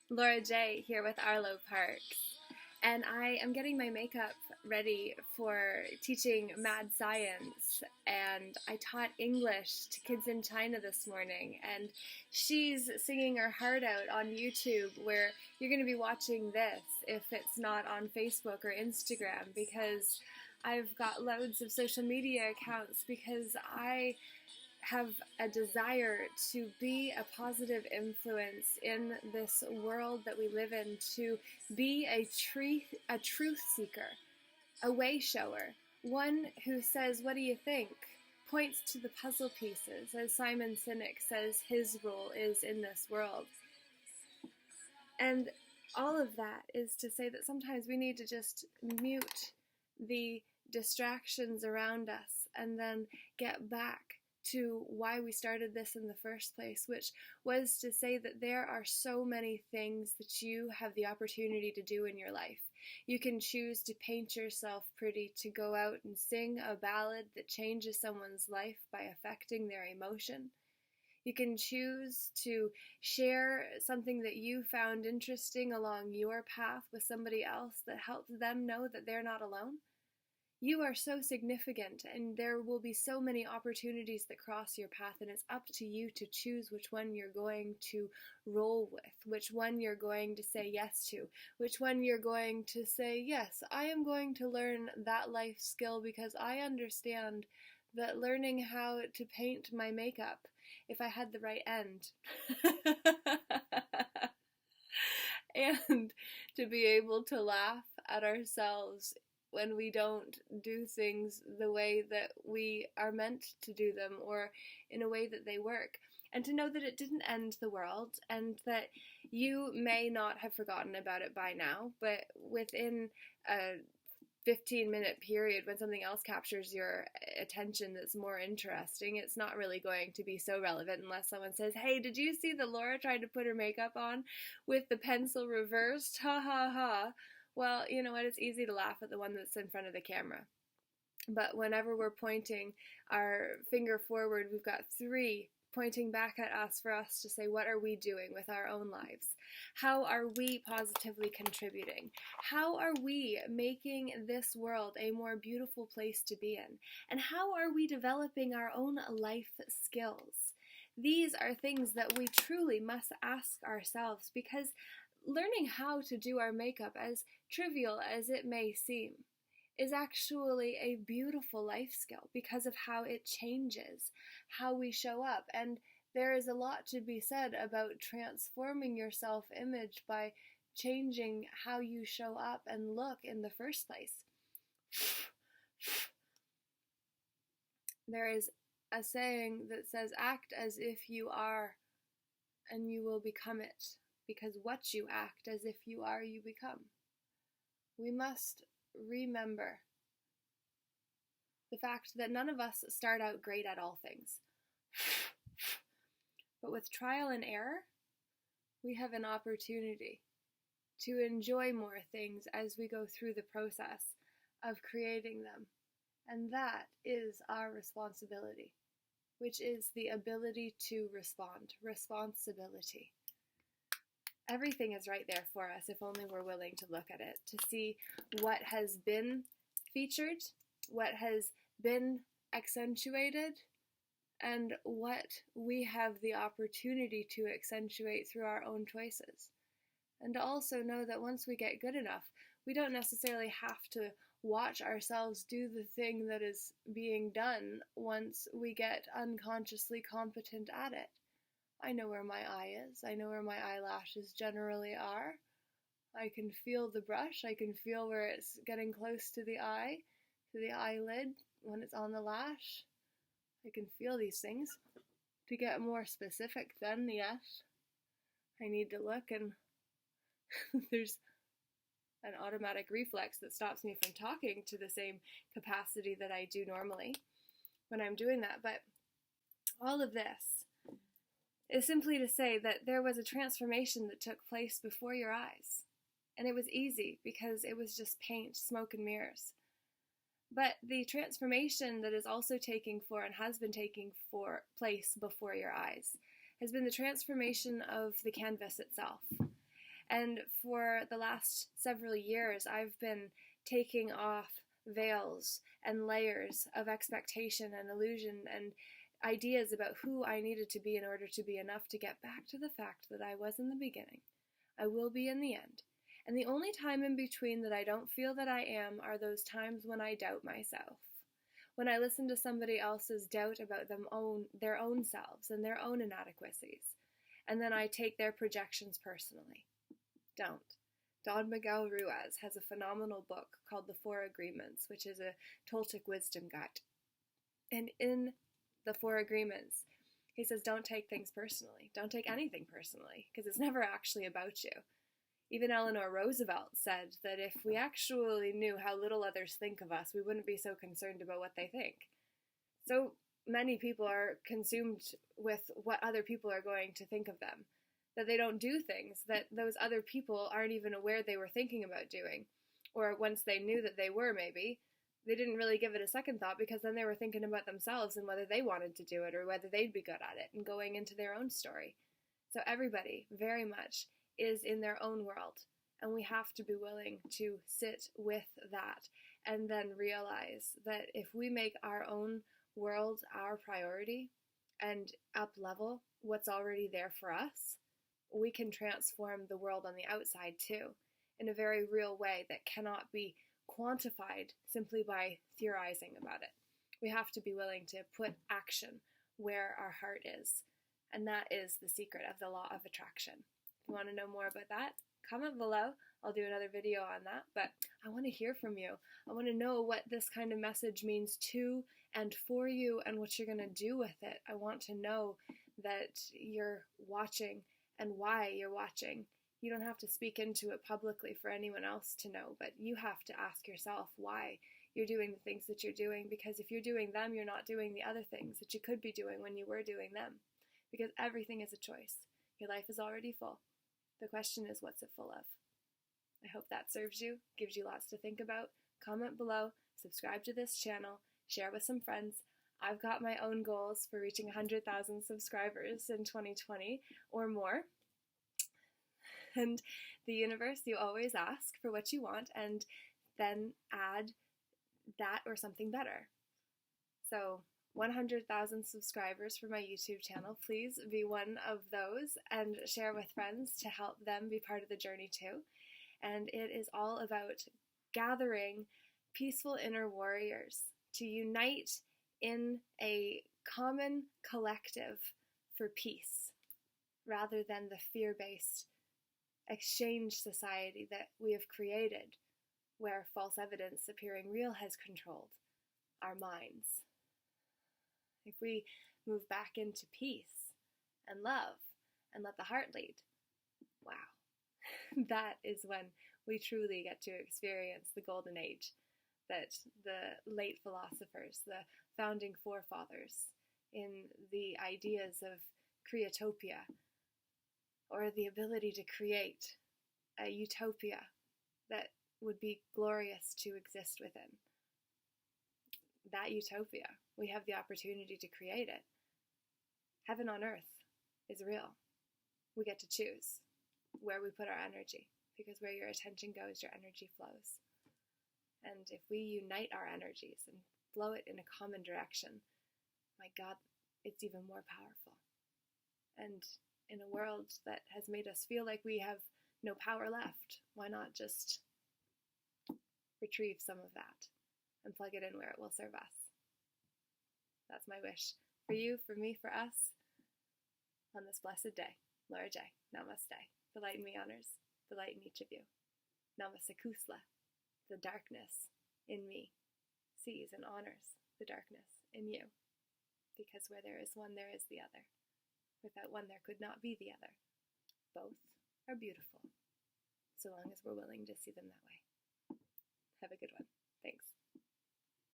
Laura J. here with Arlo Parks, and I am getting my makeup ready for teaching mad science. And I taught English to kids in China this morning, and she's singing her heart out on YouTube, where you're going to be watching this if it's not on Facebook or Instagram, because I've got loads of social media accounts because I have a desire to be a positive influence in this world that we live in, to be a truth seeker, a way shower, one who says, "What do you think?" Points to the puzzle pieces, as Simon Sinek says his role is in this world. And all of that is to say that sometimes we need to just mute the distractions around us and then get back to why we started this in the first place, which was to say that there are so many things that you have the opportunity to do in your life. You can choose to paint yourself pretty, to go out and sing a ballad that changes someone's life by affecting their emotion. You can choose to share something that you found interesting along your path with somebody else that helps them know that they're not alone. You are so significant, and there will be so many opportunities that cross your path, and it's up to you to choose which one you're going to roll with, which one you're going to say yes to, which one you're going to say, yes, I am going to learn that life skill because I understand that learning how to paint my makeup, if I had the right end, and to be able to laugh at ourselves when we don't do things the way that we are meant to do them, or in a way that they work. And to know that it didn't end the world, and that you may not have forgotten about it by now, but within a 15-minute period, when something else captures your attention that's more interesting, it's not really going to be so relevant unless someone says, "Hey, did you see that Laura tried to put her makeup on with the pencil reversed? Ha ha ha." Well, you know what? It's easy to laugh at the one that's in front of the camera. But whenever we're pointing our finger forward, we've got three pointing back at us for us to say, what are we doing with our own lives? How are we positively contributing? How are we making this world a more beautiful place to be in? And how are we developing our own life skills? These are things that we truly must ask ourselves, because learning how to do our makeup, as trivial as it may seem, is actually a beautiful life skill because of how it changes how we show up. And there is a lot to be said about transforming your self-image by changing how you show up and look in the first place. There is a saying that says, "Act as if you are, and you will become it, because what you act as if you are, you become." We must remember the fact that none of us start out great at all things. But with trial and error, we have an opportunity to enjoy more things as we go through the process of creating them. And that is our responsibility, which is the ability to respond, responsibility. Everything is right there for us if only we're willing to look at it, to see what has been featured, what has been accentuated, and what we have the opportunity to accentuate through our own choices. And to also know that once we get good enough, we don't necessarily have to watch ourselves do the thing that is being done once we get unconsciously competent at it. I know where my eye is. I know where my eyelashes generally are. I can feel the brush. I can feel where it's getting close to the eye, to the eyelid, when it's on the lash. I can feel these things. To get more specific, then, yes, I need to look, and there's an automatic reflex that stops me from talking to the same capacity that I do normally when I'm doing that. But all of this is simply to say that there was a transformation that took place before your eyes. And it was easy because it was just paint, smoke, and mirrors. But the transformation that is also taking for and has been taking for place before your eyes has been the transformation of the canvas itself. And for the last several years, I've been taking off veils and layers of expectation and illusion and ideas about who I needed to be in order to be enough, to get back to the fact that I was in the beginning, I will be in the end. And the only time in between that I don't feel that I am are those times when I doubt myself. When I listen to somebody else's doubt about their own selves and their own inadequacies, and then I take their projections personally. Don't. Don Miguel Ruiz has a phenomenal book called The Four Agreements, which is a Toltec wisdom guide. And in the Four Agreements, he says, don't take things personally. Don't take anything personally, because it's never actually about you. Even Eleanor Roosevelt said that if we actually knew how little others think of us, we wouldn't be so concerned about what they think. So many people are consumed with what other people are going to think of them, that they don't do things that those other people aren't even aware they were thinking about doing. Or once they knew that they were, maybe, they didn't really give it a second thought, because then they were thinking about themselves and whether they wanted to do it or whether they'd be good at it and going into their own story. So everybody very much is in their own world, and we have to be willing to sit with that and then realize that if we make our own world our priority and up level what's already there for us, we can transform the world on the outside too, in a very real way that cannot be quantified simply by theorizing about it. We have to be willing to put action where our heart is, and that is the secret of the law of attraction. If you want to know more about that, comment below. I'll do another video on that, but I want to hear from you. I want to know what this kind of message means to and for you and what you're going to do with it. I want to know that you're watching and why you're watching. You don't have to speak into it publicly for anyone else to know, but you have to ask yourself why you're doing the things that you're doing, because if you're doing them, you're not doing the other things that you could be doing when you were doing them, because everything is a choice. Your life is already full. The question is, what's it full of? I hope that serves you, gives you lots to think about. Comment below, subscribe to this channel, share with some friends. I've got my own goals for reaching 100,000 subscribers in 2020 or more. And the universe, you always ask for what you want and then add that or something better. So 100,000 subscribers for my YouTube channel. Please be one of those and share with friends to help them be part of the journey too. And it is all about gathering peaceful inner warriors to unite in a common collective for peace, rather than the fear-based exchange society that we have created, where false evidence appearing real has controlled our minds. If we move back into peace and love and let the heart lead, wow, that is when we truly get to experience the golden age that the late philosophers, the founding forefathers in the ideas of creatopia, or the ability to create a utopia that would be glorious to exist within. That utopia, we have the opportunity to create it. Heaven on earth is real. We get to choose where we put our energy, because where your attention goes, your energy flows. And if we unite our energies and flow it in a common direction, my God, it's even more powerful. And in a world that has made us feel like we have no power left, why not just retrieve some of that and plug it in where it will serve us? That's my wish for you, for me, for us on this blessed day. Laura J. Namaste. The light in me honors the light in each of you. Namaste Kusla. The darkness in me sees and honors the darkness in you. Because where there is one, there is the other. Without one, there could not be the other. Both are beautiful, so long as we're willing to see them that way. Have a good one. Thanks.